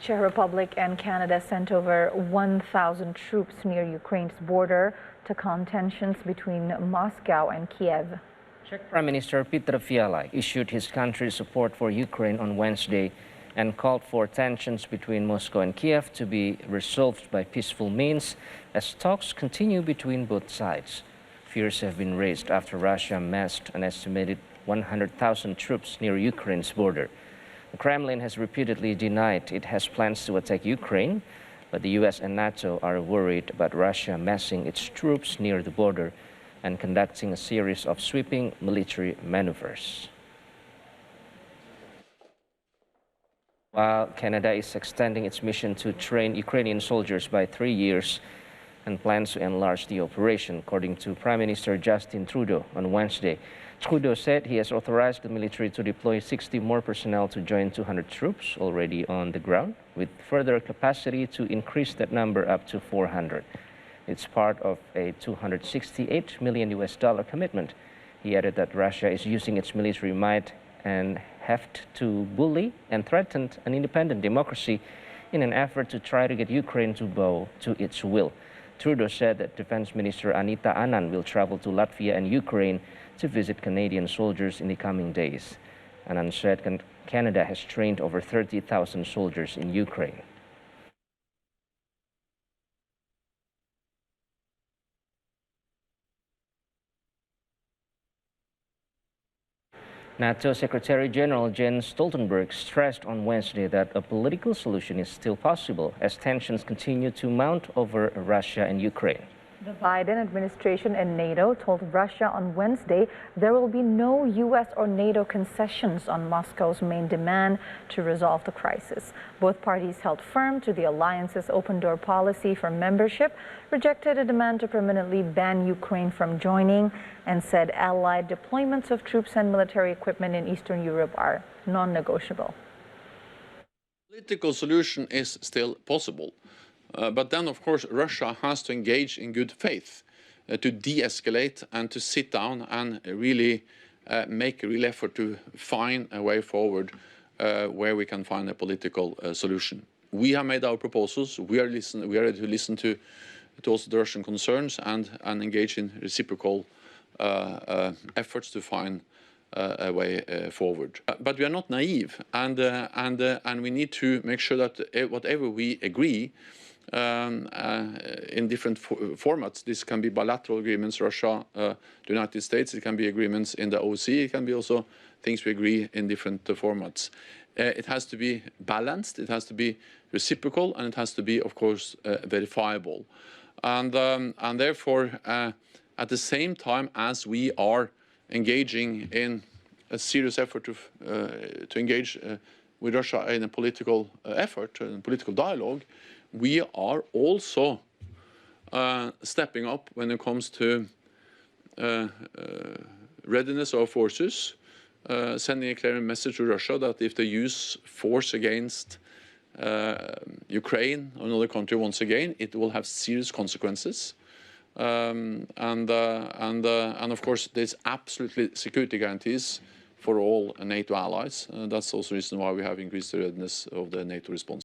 Czech Republic and Canada sent over 1,000 troops near Ukraine's border to calm tensions between Moscow and Kiev. Czech Prime Minister Petr Fiala issued his country's support for Ukraine on Wednesday and called for tensions between Moscow and Kiev to be resolved by peaceful means as talks continue between both sides. Fears have been raised after Russia massed an estimated 100,000 troops near Ukraine's border. The Kremlin has repeatedly denied it has plans to attack Ukraine, but the US and NATO are worried about Russia massing its troops near the border and conducting a series of sweeping military maneuvers. While Canada is extending its mission to train Ukrainian soldiers by 3 years and plans to enlarge the operation, according to Prime Minister Justin Trudeau on Wednesday. Trudeau said he has authorized the military to deploy 60 more personnel to join 200 troops already on the ground, with further capacity to increase that number up to 400. It's part of a $268 million commitment. He added that Russia is using its military might and heft to bully and threaten an independent democracy in an effort to try to get Ukraine to bow to its will. Trudeau said that Defense Minister Anita Anand will travel to Latvia and Ukraine to visit Canadian soldiers in the coming days. Anand said Canada has trained over 30,000 soldiers in Ukraine. NATO Secretary-General Jens Stoltenberg stressed on Wednesday that a political solution is still possible as tensions continue to mount over Russia and Ukraine. The Biden administration and NATO told Russia on Wednesday there will be no U.S. or NATO concessions on Moscow's main demand to resolve the crisis. Both parties held firm to the alliance's open-door policy for membership, rejected a demand to permanently ban Ukraine from joining, and said allied deployments of troops and military equipment in Eastern Europe are non-negotiable. Political solution is still possible. But then, of course, Russia has to engage in good faith to de-escalate and to sit down and really make a real effort to find a way forward where we can find a political solution. We have made our proposals. We are ready to listen to also the Russian concerns and engage in reciprocal efforts to find a way forward. But we are not naive, and we need to make sure that whatever we agree in different formats. This can be bilateral agreements, Russia, the United States. It can be agreements in the OSCE. It can be also things we agree in different formats. It has to be balanced. It has to be reciprocal, and it has to be, of course, verifiable. And therefore, at the same time as we are engaging in a serious effort to engage with Russia in a political effort, in a political dialogue, we are also stepping up when it comes to readiness of forces, sending a clear message to Russia that if they use force against Ukraine or another country once again, it will have serious consequences. And of course, there's absolutely security guarantees for all NATO allies. That's also the reason why we have increased the readiness of the NATO response.